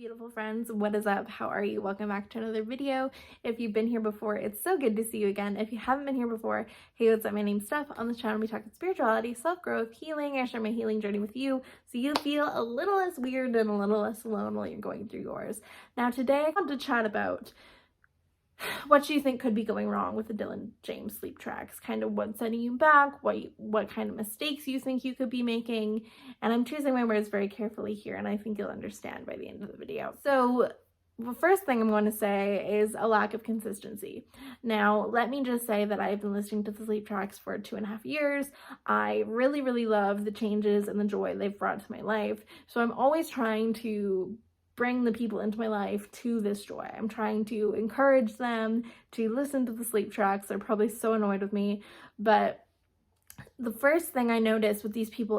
beautiful friends, what is up? How are you? Welcome back to another video. If you've been here before, it's so good to see you again. If you haven't been here before, hey, what's up? My name's Steph. On this channel we talk about spirituality, self-growth, healing. I share my healing journey with you so you feel a little less weird and a little less alone while you're going through yours. Now today I want to chat about what you think could be going wrong with the Dylan James sleep tracks, kind of what's setting you back, what kind of mistakes you think you could be making. And I'm choosing my words very carefully here, and I think you'll understand by the end of the video. So the first thing I'm going to say is a lack of consistency. Now, let me just say that I've been listening to the sleep tracks for 2.5 years. I really, really love the changes and the joy they've brought to my life. So I'm always trying to bring the people into my life to this joy. I'm trying to encourage them to listen to the sleep tracks. They're probably so annoyed with me, but the first thing I noticed with these people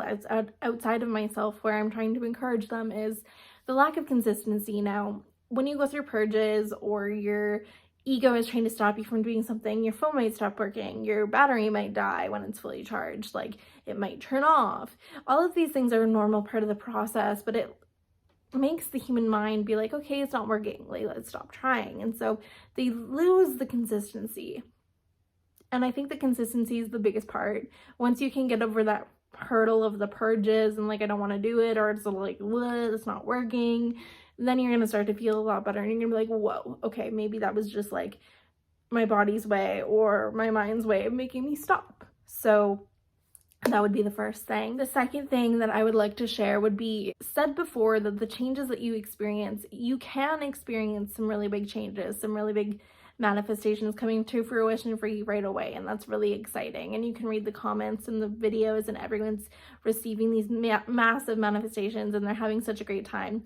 outside of myself where I'm trying to encourage them is the lack of consistency. Now, when you go through purges or your ego is trying to stop you from doing something, your phone might stop working, your battery might die when it's fully charged, like it might turn off. All of these things are a normal part of the process, but it makes the human mind be like, okay, it's not working, like let's stop trying. And so they lose the consistency. And I think the consistency is the biggest part. Once you can get over that hurdle of the purges and like I don't want to do it, or it's like it's not working, then you're gonna start to feel a lot better and you're gonna be like, whoa, okay, maybe that was just like my body's way or my mind's way of making me stop. So that would be the first thing. The second thing that I would like to share would be, said before, that the changes that you experience, you can experience some really big changes, some really big manifestations coming to fruition for you right away, and that's really exciting. And you can read the comments and the videos and everyone's receiving these massive manifestations and they're having such a great time.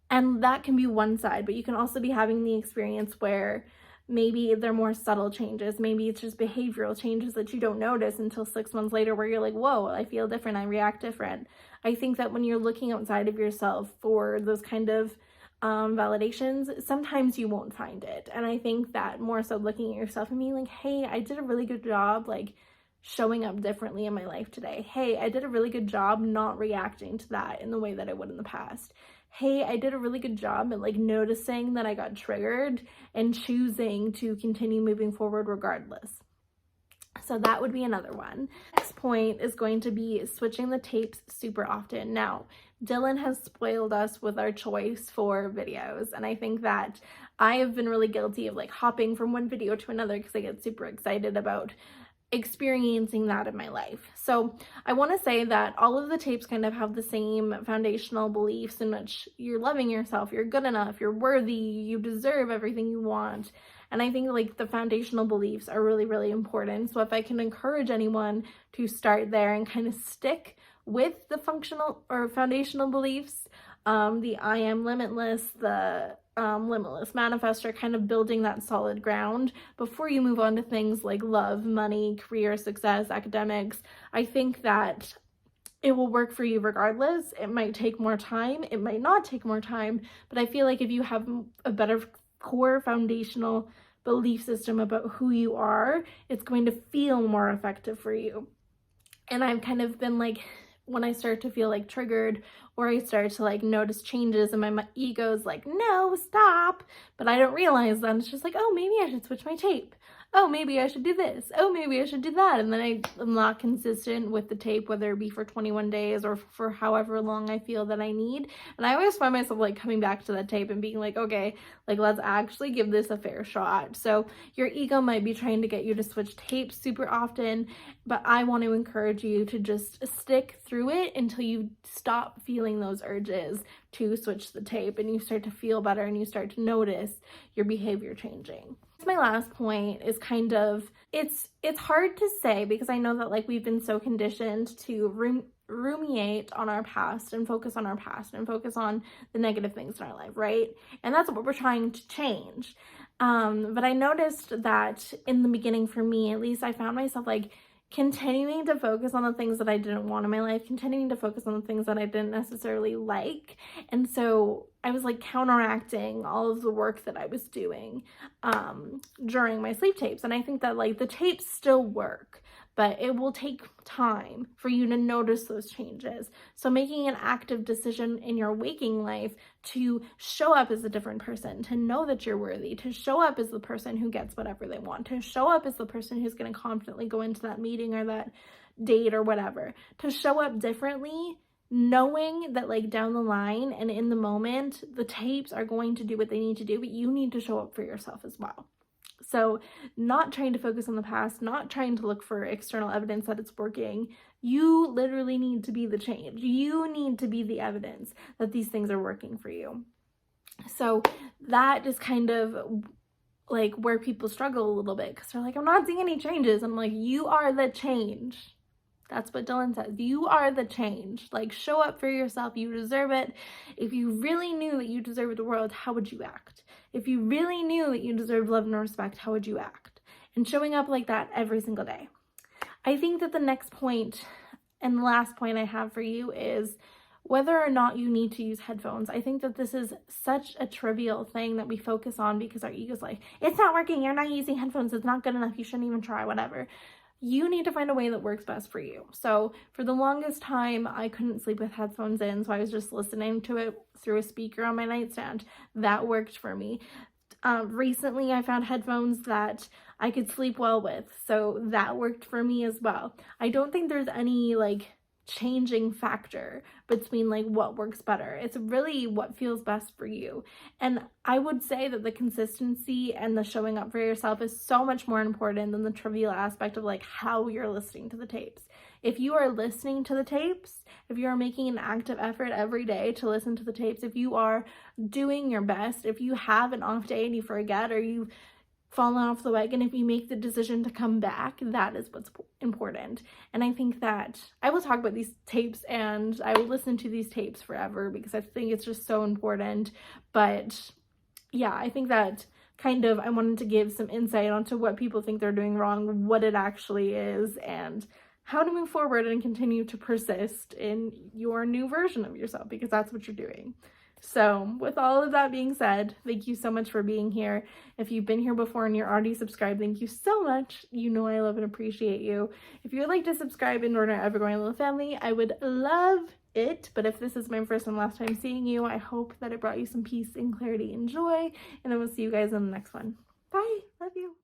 And that can be one side, but you can also be having the experience where maybe they're more subtle changes. Maybe it's just behavioral changes that you don't notice until 6 months later where you're like, whoa, I feel different, I react different. I think that when you're looking outside of yourself for those kind of validations, sometimes you won't find it. And I think that more so looking at yourself and being like, hey, I did a really good job like showing up differently in my life today. Hey, I did a really good job not reacting to that in the way that I would in the past. Hey, I did a really good job at like noticing that I got triggered and choosing to continue moving forward regardless. So that would be another one. Next point is going to be switching the tapes super often. Now, Dylan has spoiled us with our choice for videos, and I think that I have been really guilty of like hopping from one video to another because I get super excited about experiencing that in my life. So I want to say that all of the tapes kind of have the same foundational beliefs in which you're loving yourself, you're good enough, you're worthy, you deserve everything you want. And I think like the foundational beliefs are really, really important. So if I can encourage anyone to start there and kind of stick with the functional or foundational beliefs, the I am limitless, the limitless manifestor, kind of building that solid ground before you move on to things like love, money, career, success, academics. I think that it will work for you regardless. It might take more time, it might not take more time, but I feel like if you have a better core foundational belief system about who you are, it's going to feel more effective for you. And I've kind of been like, when I start to feel like triggered or I start to like notice changes and my ego's like, no, stop. But I don't realize that. It's just like, oh, maybe I should switch my tape. Oh, maybe I should do this. Oh, maybe I should do that. And then I'm not consistent with the tape, whether it be for 21 days or for however long I feel that I need. And I always find myself like coming back to that tape and being like, okay, like let's actually give this a fair shot. So your ego might be trying to get you to switch tapes super often, but I want to encourage you to just stick through it until you stop feeling those urges to switch the tape and you start to feel better and you start to notice your behavior changing. My last point is kind of, it's hard to say because I know that like we've been so conditioned to ruminate on our past and focus on our past and focus on the negative things in our life, right? And that's what we're trying to change. But I noticed that in the beginning, for me at least, I found myself like continuing to focus on the things that I didn't want in my life, continuing to focus on the things that I didn't necessarily like. And so I was like counteracting all of the work that I was doing during my sleep tapes. And I think that like the tapes still work, but it will take time for you to notice those changes. So making an active decision in your waking life to show up as a different person, to know that you're worthy, to show up as the person who gets whatever they want, to show up as the person who's going to confidently go into that meeting or that date or whatever, to show up differently, knowing that like down the line and in the moment, the tapes are going to do what they need to do, but you need to show up for yourself as well. So not trying to focus on the past, not trying to look for external evidence that it's working. You literally need to be the change. You need to be the evidence that these things are working for you. So that is kind of like where people struggle a little bit, because they're like, I'm not seeing any changes. I'm like, you are the change. That's what Dylan says. You are the change. Like, show up for yourself. You deserve it. If you really knew that you deserved the world, how would you act? If you really knew that you deserved love and respect, how would you act? And showing up like that every single day. I think that the next point and the last point I have for you is whether or not you need to use headphones. I think that this is such a trivial thing that we focus on because our ego's like, it's not working. You're not using headphones. It's not good enough. You shouldn't even try, whatever. You need to find a way that works best for you. So for the longest time, I couldn't sleep with headphones in, so I was just listening to it through a speaker on my nightstand. That worked for me. Recently, I found headphones that I could sleep well with, so that worked for me as well. I don't think there's any like changing factor between like what works better. It's really what feels best for you. And I would say that the consistency and the showing up for yourself is so much more important than the trivial aspect of like how you're listening to the tapes. If you are listening to the tapes, if you are making an active effort every day to listen to the tapes, if you are doing your best, if you have an off day and you forget or you've fallen off the wagon, if you make the decision to come back, that is what's important. And I think that I will talk about these tapes and I will listen to these tapes forever because I think it's just so important. But yeah, I think that kind of I wanted to give some insight onto what people think they're doing wrong, what it actually is, and how to move forward and continue to persist in your new version of yourself, because that's what you're doing. So with all of that being said, thank you so much for being here. If you've been here before and you're already subscribed, thank you so much. You know I love and appreciate you. If you would like to subscribe in order to ever join the family, I would love it. But if this is my first and last time seeing you, I hope that it brought you some peace and clarity and joy. And I will see you guys in the next one. Bye. Love you.